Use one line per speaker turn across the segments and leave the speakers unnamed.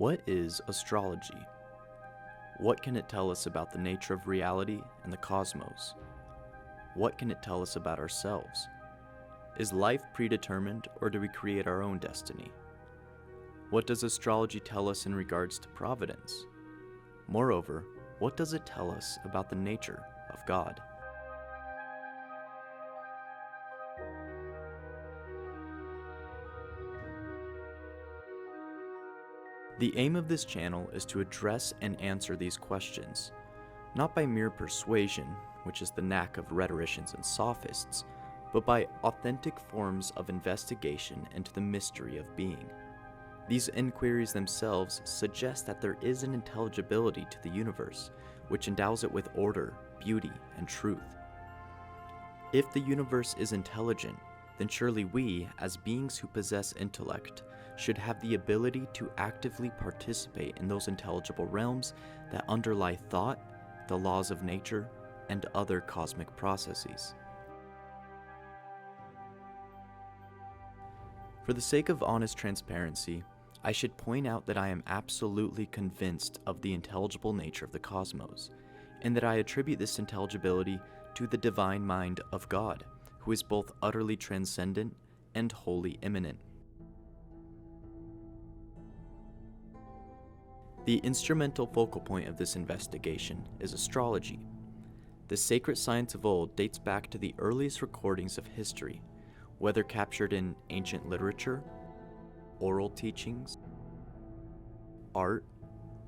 What is astrology? What can it tell us about the nature of reality and the cosmos? What can it tell us about ourselves? Is life predetermined, or do we create our own destiny? What does astrology tell us in regards to providence? Moreover, what does it tell us about the nature of God? The aim of this channel is to address and answer these questions, not by mere persuasion, which is the knack of rhetoricians and sophists, but by authentic forms of investigation into the mystery of being. These inquiries themselves suggest that there is an intelligibility to the universe, which endows it with order, beauty, and truth. If the universe is intelligent, then surely we, as beings who possess intellect, should have the ability to actively participate in those intelligible realms that underlie thought, the laws of nature, and other cosmic processes. For the sake of honest transparency, I should point out that I am absolutely convinced of the intelligible nature of the cosmos, and that I attribute this intelligibility to the divine mind of God, who is both utterly transcendent and wholly immanent. The instrumental focal point of this investigation is astrology. The sacred science of old dates back to the earliest recordings of history, whether captured in ancient literature, oral teachings, art,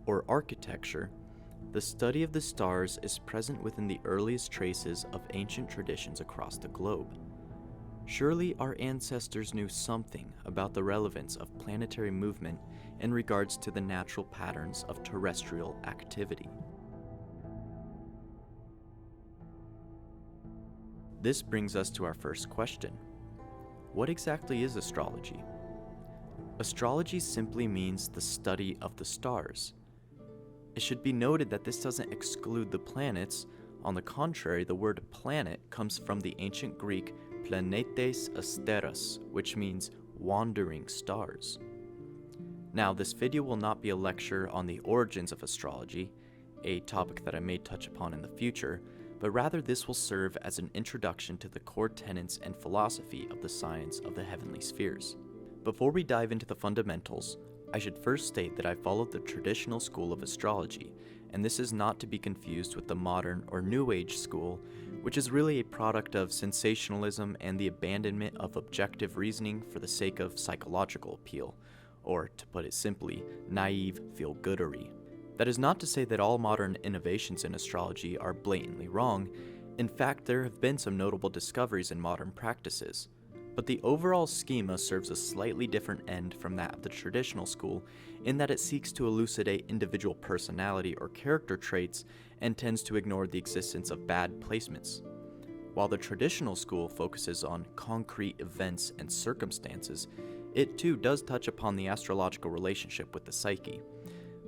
or architecture. The study of the stars is present within the earliest traces of ancient traditions across the globe. Surely our ancestors knew something about the relevance of planetary movement in regards to the natural patterns of terrestrial activity. This brings us to our first question. What exactly is astrology? Astrology simply means the study of the stars. It should be noted that this doesn't exclude the planets. On the contrary, the word planet comes from the ancient Greek planetes asteros, which means wandering stars. Now, this video will not be a lecture on the origins of astrology, a topic that I may touch upon in the future, but rather this will serve as an introduction to the core tenets and philosophy of the science of the heavenly spheres. Before we dive into the fundamentals, I should first state that I follow the traditional school of astrology, and this is not to be confused with the modern or New Age school, which is really a product of sensationalism and the abandonment of objective reasoning for the sake of psychological appeal, or to put it simply, naive feel-goodery. That is not to say that all modern innovations in astrology are blatantly wrong. In fact, there have been some notable discoveries in modern practices. But the overall schema serves a slightly different end from that of the traditional school, in that it seeks to elucidate individual personality or character traits and tends to ignore the existence of bad placements. While the traditional school focuses on concrete events and circumstances, it too does touch upon the astrological relationship with the psyche.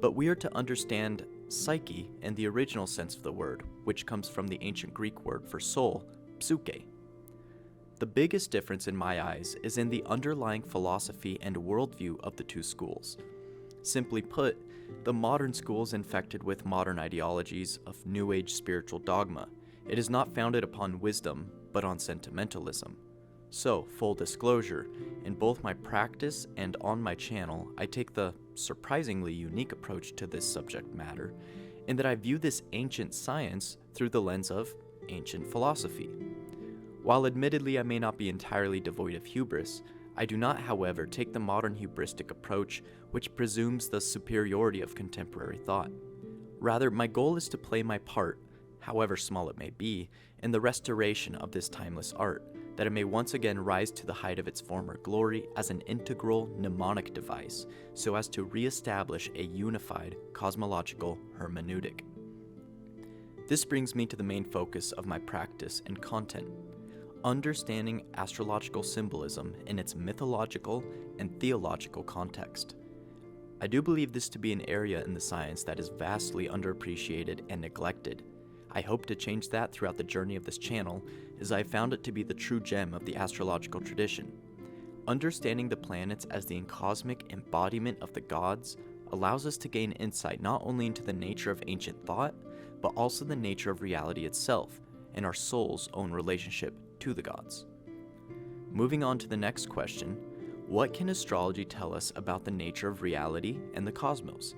But we are to understand psyche in the original sense of the word, which comes from the ancient Greek word for soul, psyche. The biggest difference in my eyes is in the underlying philosophy and worldview of the two schools. Simply put, the modern school is infected with modern ideologies of New Age spiritual dogma. It is not founded upon wisdom, but on sentimentalism. So, full disclosure, in both my practice and on my channel, I take the surprisingly unique approach to this subject matter, in that I view this ancient science through the lens of ancient philosophy. While admittedly I may not be entirely devoid of hubris, I do not, however, take the modern hubristic approach which presumes the superiority of contemporary thought. Rather, my goal is to play my part, however small it may be, in the restoration of this timeless art, that it may once again rise to the height of its former glory as an integral mnemonic device, so as to re-establish a unified cosmological hermeneutic. This brings me to the main focus of my practice and content: understanding astrological symbolism in its mythological and theological context. I do believe this to be an area in the science that is vastly underappreciated and neglected. I hope to change that throughout the journey of this channel, as I found it to be the true gem of the astrological tradition. Understanding the planets as the cosmic embodiment of the gods, allows us to gain insight not only into the nature of ancient thought, but also the nature of reality itself and our soul's own relationship to the gods. Moving on to the next question, what can astrology tell us about the nature of reality and the cosmos?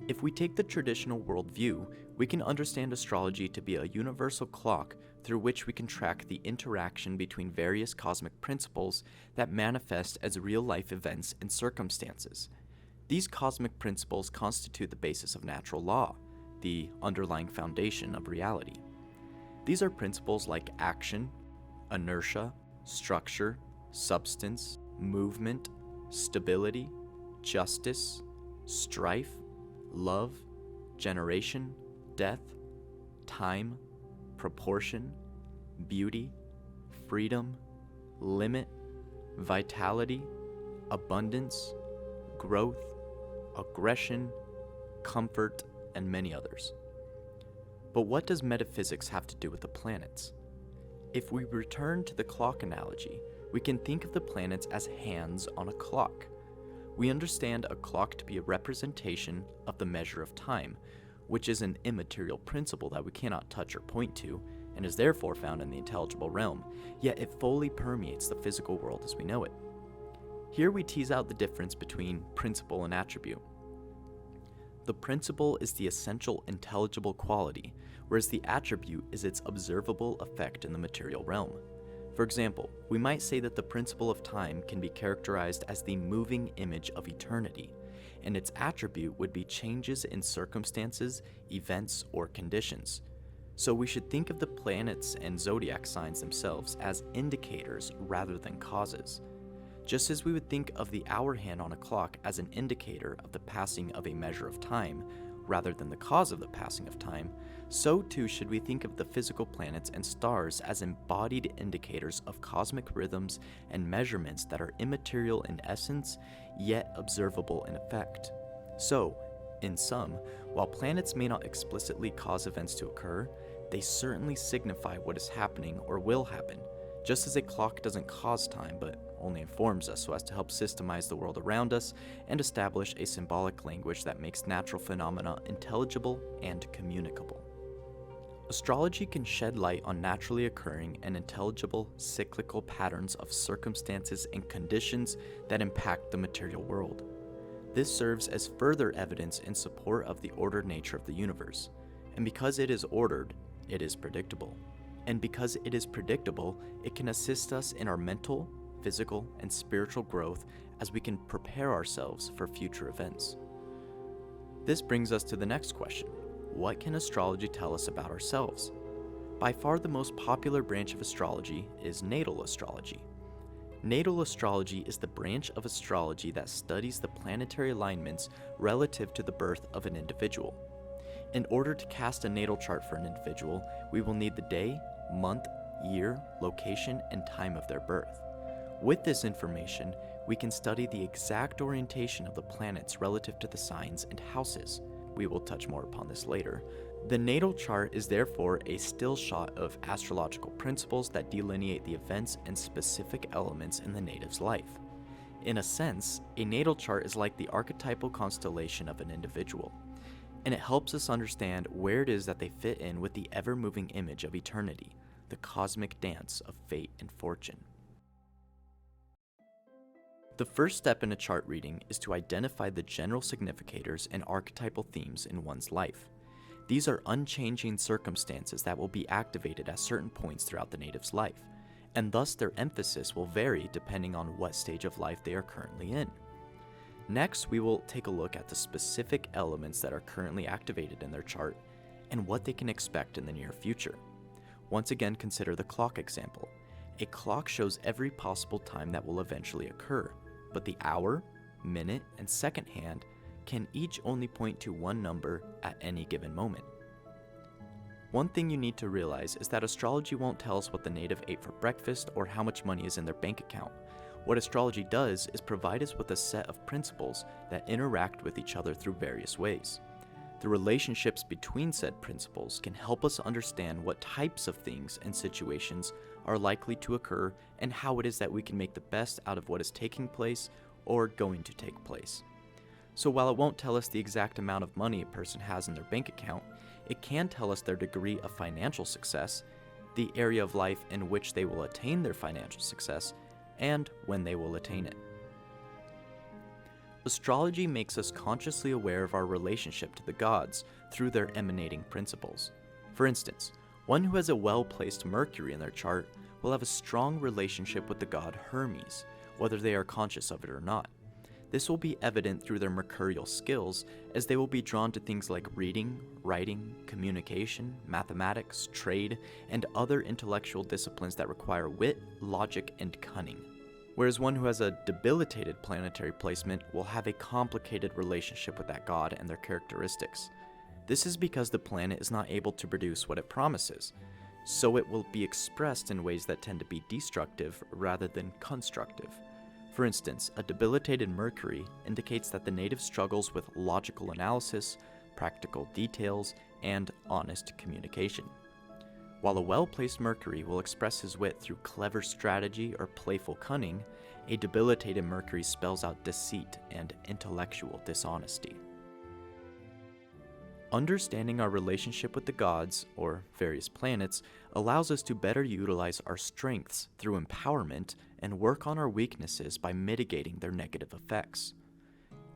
If we take the traditional worldview, we can understand astrology to be a universal clock through which we can track the interaction between various cosmic principles that manifest as real-life events and circumstances. These cosmic principles constitute the basis of natural law, the underlying foundation of reality. These are principles like action, inertia, structure, substance, movement, stability, justice, strife, love, generation, death, time, proportion, beauty, freedom, limit, vitality, abundance, growth, aggression, comfort, and many others. But what does metaphysics have to do with the planets? If we return to the clock analogy, we can think of the planets as hands on a clock. We understand a clock to be a representation of the measure of time, which is an immaterial principle that we cannot touch or point to, and is therefore found in the intelligible realm, yet it fully permeates the physical world as we know it. Here we tease out the difference between principle and attribute. The principle is the essential intelligible quality, whereas the attribute is its observable effect in the material realm. For example, we might say that the principle of time can be characterized as the moving image of eternity, and its attribute would be changes in circumstances, events, or conditions. So we should think of the planets and zodiac signs themselves as indicators rather than causes. Just as we would think of the hour hand on a clock as an indicator of the passing of a measure of time, rather than the cause of the passing of time, so too should we think of the physical planets and stars as embodied indicators of cosmic rhythms and measurements that are immaterial in essence, yet observable in effect. So, in sum, while planets may not explicitly cause events to occur, they certainly signify what is happening or will happen, just as a clock doesn't cause time but only informs us so as to help systemize the world around us and establish a symbolic language that makes natural phenomena intelligible and communicable. Astrology can shed light on naturally occurring and intelligible cyclical patterns of circumstances and conditions that impact the material world. This serves as further evidence in support of the ordered nature of the universe, and because it is ordered, it is predictable. And because it is predictable, it can assist us in our mental, physical, and spiritual growth as we can prepare ourselves for future events. This brings us to the next question. What can astrology tell us about ourselves? By far the most popular branch of astrology is natal astrology. Natal astrology is the branch of astrology that studies the planetary alignments relative to the birth of an individual. In order to cast a natal chart for an individual, we will need the day, month, year, location, and time of their birth. With this information, we can study the exact orientation of the planets relative to the signs and houses. We will touch more upon this later. The natal chart is therefore a still shot of astrological principles that delineate the events and specific elements in the native's life. In a sense, a natal chart is like the archetypal constellation of an individual, and it helps us understand where it is that they fit in with the ever-moving image of eternity, the cosmic dance of fate and fortune. The first step in a chart reading is to identify the general significators and archetypal themes in one's life. These are unchanging circumstances that will be activated at certain points throughout the native's life, and thus their emphasis will vary depending on what stage of life they are currently in. Next, we will take a look at the specific elements that are currently activated in their chart and what they can expect in the near future. Once again, consider the clock example. A clock shows every possible time that will eventually occur, but the hour, minute, and second hand can each only point to one number at any given moment. One thing you need to realize is that astrology won't tell us what the native ate for breakfast or how much money is in their bank account. What astrology does is provide us with a set of principles that interact with each other through various ways. The relationships between said principles can help us understand what types of things and situations are likely to occur and how it is that we can make the best out of what is taking place or going to take place. So while it won't tell us the exact amount of money a person has in their bank account, it can tell us their degree of financial success, the area of life in which they will attain their financial success, and when they will attain it. Astrology makes us consciously aware of our relationship to the gods through their emanating principles. For instance, one who has a well-placed Mercury in their chart will have a strong relationship with the god Hermes, whether they are conscious of it or not. This will be evident through their mercurial skills, as they will be drawn to things like reading, writing, communication, mathematics, trade, and other intellectual disciplines that require wit, logic, and cunning. Whereas one who has a debilitated planetary placement will have a complicated relationship with that god and their characteristics. This is because the planet is not able to produce what it promises, so it will be expressed in ways that tend to be destructive rather than constructive. For instance, a debilitated Mercury indicates that the native struggles with logical analysis, practical details, and honest communication. While a well-placed Mercury will express his wit through clever strategy or playful cunning, a debilitated Mercury spells out deceit and intellectual dishonesty. Understanding our relationship with the gods, or various planets, allows us to better utilize our strengths through empowerment and work on our weaknesses by mitigating their negative effects.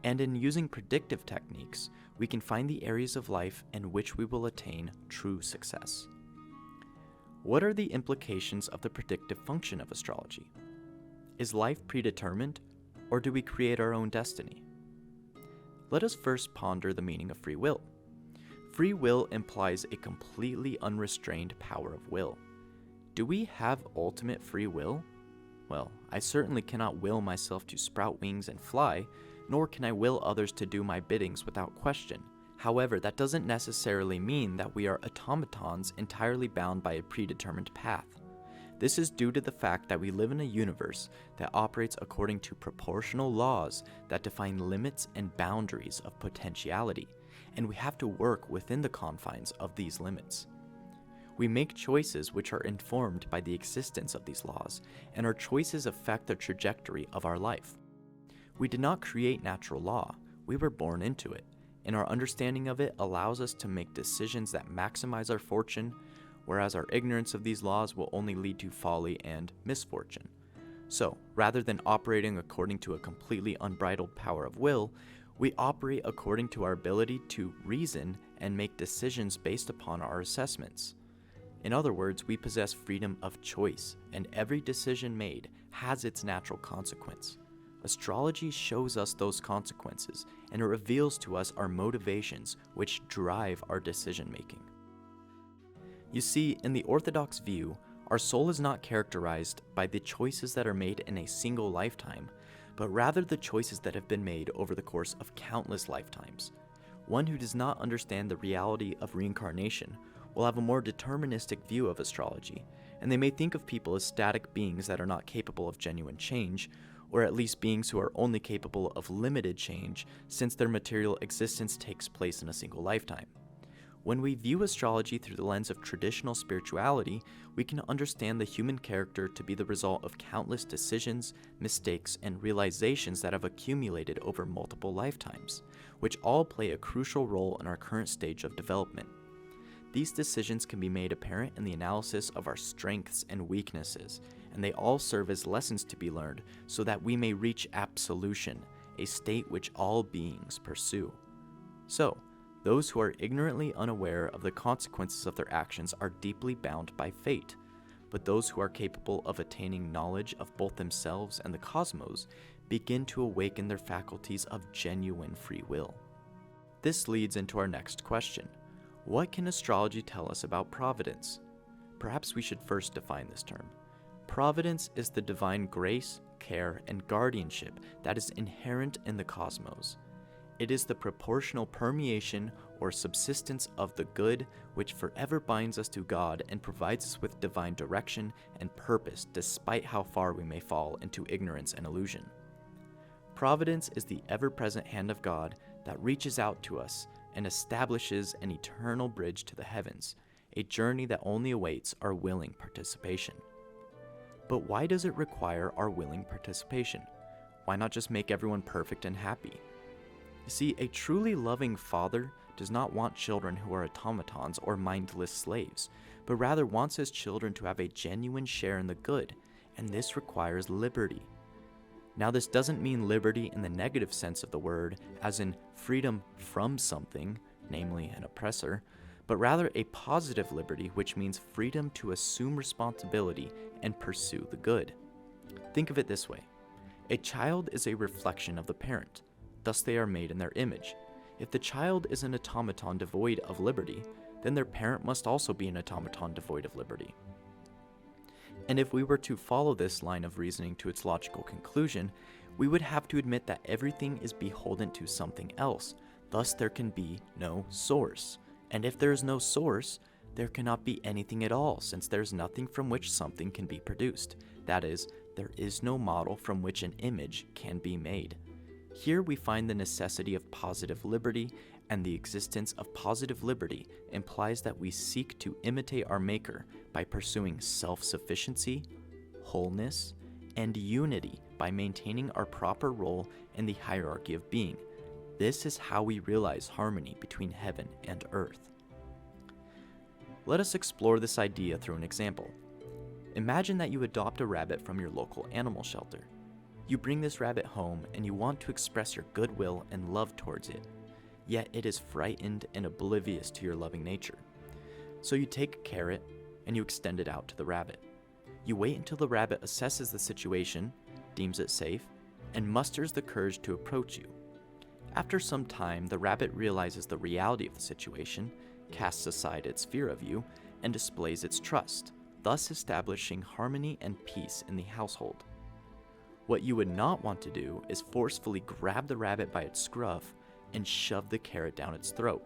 And in using predictive techniques, we can find the areas of life in which we will attain true success. What are the implications of the predictive function of astrology? Is life predetermined, or do we create our own destiny? Let us first ponder the meaning of free will. Free will implies a completely unrestrained power of will. Do we have ultimate free will? Well, I certainly cannot will myself to sprout wings and fly, nor can I will others to do my biddings without question. However, that doesn't necessarily mean that we are automatons entirely bound by a predetermined path. This is due to the fact that we live in a universe that operates according to proportional laws that define limits and boundaries of potentiality, and we have to work within the confines of these limits. We make choices which are informed by the existence of these laws, and our choices affect the trajectory of our life. We did not create natural law, we were born into it, and our understanding of it allows us to make decisions that maximize our fortune, whereas our ignorance of these laws will only lead to folly and misfortune. So, rather than operating according to a completely unbridled power of will, we operate according to our ability to reason and make decisions based upon our assessments. In other words, we possess freedom of choice, and every decision made has its natural consequence. Astrology shows us those consequences, and it reveals to us our motivations which drive our decision making. You see, in the orthodox view, our soul is not characterized by the choices that are made in a single lifetime, but rather the choices that have been made over the course of countless lifetimes. One who does not understand the reality of reincarnation will have a more deterministic view of astrology, and they may think of people as static beings that are not capable of genuine change, or at least beings who are only capable of limited change since their material existence takes place in a single lifetime. When we view astrology through the lens of traditional spirituality, we can understand the human character to be the result of countless decisions, mistakes, and realizations that have accumulated over multiple lifetimes, which all play a crucial role in our current stage of development. These decisions can be made apparent in the analysis of our strengths and weaknesses, and they all serve as lessons to be learned so that we may reach absolution, a state which all beings pursue. So, those who are ignorantly unaware of the consequences of their actions are deeply bound by fate, but those who are capable of attaining knowledge of both themselves and the cosmos begin to awaken their faculties of genuine free will. This leads into our next question. What can astrology tell us about providence? Perhaps we should first define this term. Providence is the divine grace, care, and guardianship that is inherent in the cosmos. It is the proportional permeation or subsistence of the good which forever binds us to God and provides us with divine direction and purpose despite how far we may fall into ignorance and illusion. Providence is the ever-present hand of God that reaches out to us and establishes an eternal bridge to the heavens, a journey that only awaits our willing participation. But why does it require our willing participation? Why not just make everyone perfect and happy? You see, a truly loving father does not want children who are automatons or mindless slaves, but rather wants his children to have a genuine share in the good, and this requires liberty. Now, this doesn't mean liberty in the negative sense of the word, as in freedom from something, namely an oppressor, but rather a positive liberty, which means freedom to assume responsibility and pursue the good. Think of it this way. A child is a reflection of the parent, thus they are made in their image. If the child is an automaton devoid of liberty, then their parent must also be an automaton devoid of liberty. And if we were to follow this line of reasoning to its logical conclusion, we would have to admit that everything is beholden to something else, thus there can be no source. And if there is no source, there cannot be anything at all, since there is nothing from which something can be produced. That is, there is no model from which an image can be made. Here we find the necessity of positive liberty, and the existence of positive liberty implies that we seek to imitate our Maker by pursuing self-sufficiency, wholeness, and unity by maintaining our proper role in the hierarchy of being. This is how we realize harmony between heaven and earth. Let us explore this idea through an example. Imagine that you adopt a rabbit from your local animal shelter. You bring this rabbit home and you want to express your goodwill and love towards it, yet it is frightened and oblivious to your loving nature. So you take a carrot and you extend it out to the rabbit. You wait until the rabbit assesses the situation, deems it safe, and musters the courage to approach you. After some time, the rabbit realizes the reality of the situation, casts aside its fear of you, and displays its trust, thus establishing harmony and peace in the household. What you would not want to do is forcefully grab the rabbit by its scruff and shove the carrot down its throat.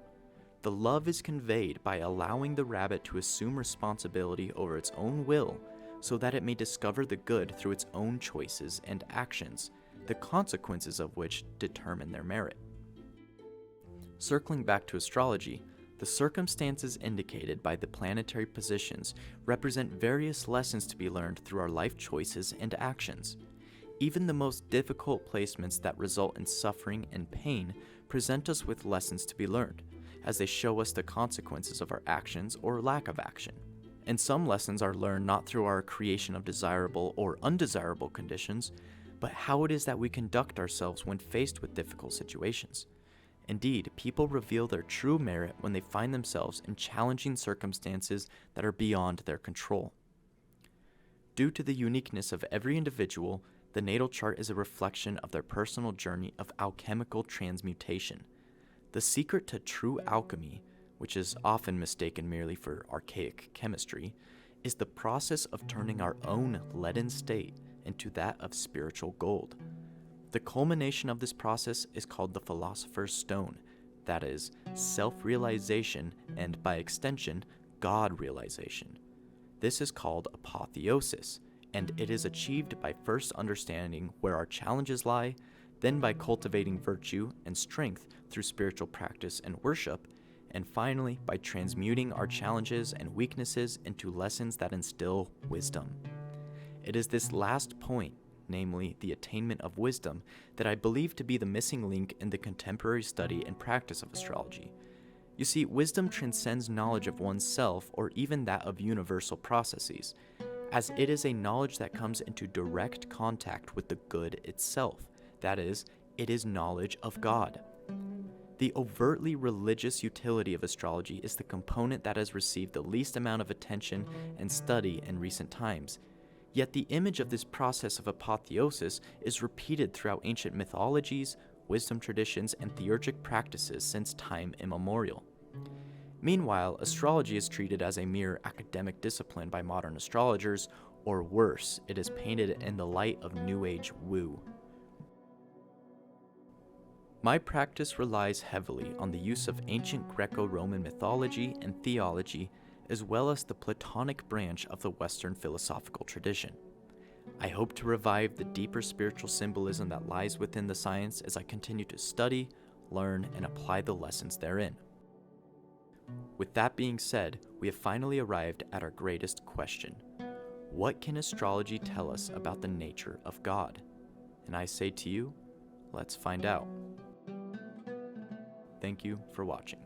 The love is conveyed by allowing the rabbit to assume responsibility over its own will so that it may discover the good through its own choices and actions, the consequences of which determine their merit. Circling back to astrology, the circumstances indicated by the planetary positions represent various lessons to be learned through our life choices and actions. Even the most difficult placements that result in suffering and pain present us with lessons to be learned, as they show us the consequences of our actions or lack of action. And some lessons are learned not through our creation of desirable or undesirable conditions, but how it is that we conduct ourselves when faced with difficult situations. Indeed, people reveal their true merit when they find themselves in challenging circumstances that are beyond their control. Due to the uniqueness of every individual, the natal chart is a reflection of their personal journey of alchemical transmutation. The secret to true alchemy, which is often mistaken merely for archaic chemistry, is the process of turning our own leaden state into that of spiritual gold. The culmination of this process is called the Philosopher's Stone, that is, self-realization and, by extension, God-realization. This is called apotheosis, and it is achieved by first understanding where our challenges lie, then by cultivating virtue and strength through spiritual practice and worship, and finally by transmuting our challenges and weaknesses into lessons that instill wisdom. It is this last point, namely the attainment of wisdom, that I believe to be the missing link in the contemporary study and practice of astrology. You see, wisdom transcends knowledge of oneself or even that of universal processes, as it is a knowledge that comes into direct contact with the good itself. That is, it is knowledge of God. The overtly religious utility of astrology is the component that has received the least amount of attention and study in recent times. Yet the image of this process of apotheosis is repeated throughout ancient mythologies, wisdom traditions, and theurgic practices since time immemorial. Meanwhile, astrology is treated as a mere academic discipline by modern astrologers, or worse, it is painted in the light of New Age woo. My practice relies heavily on the use of ancient Greco-Roman mythology and theology, as well as the Platonic branch of the Western philosophical tradition. I hope to revive the deeper spiritual symbolism that lies within the science as I continue to study, learn, and apply the lessons therein. With that being said, we have finally arrived at our greatest question. What can astrology tell us about the nature of God? And I say to you, let's find out. Thank you for watching.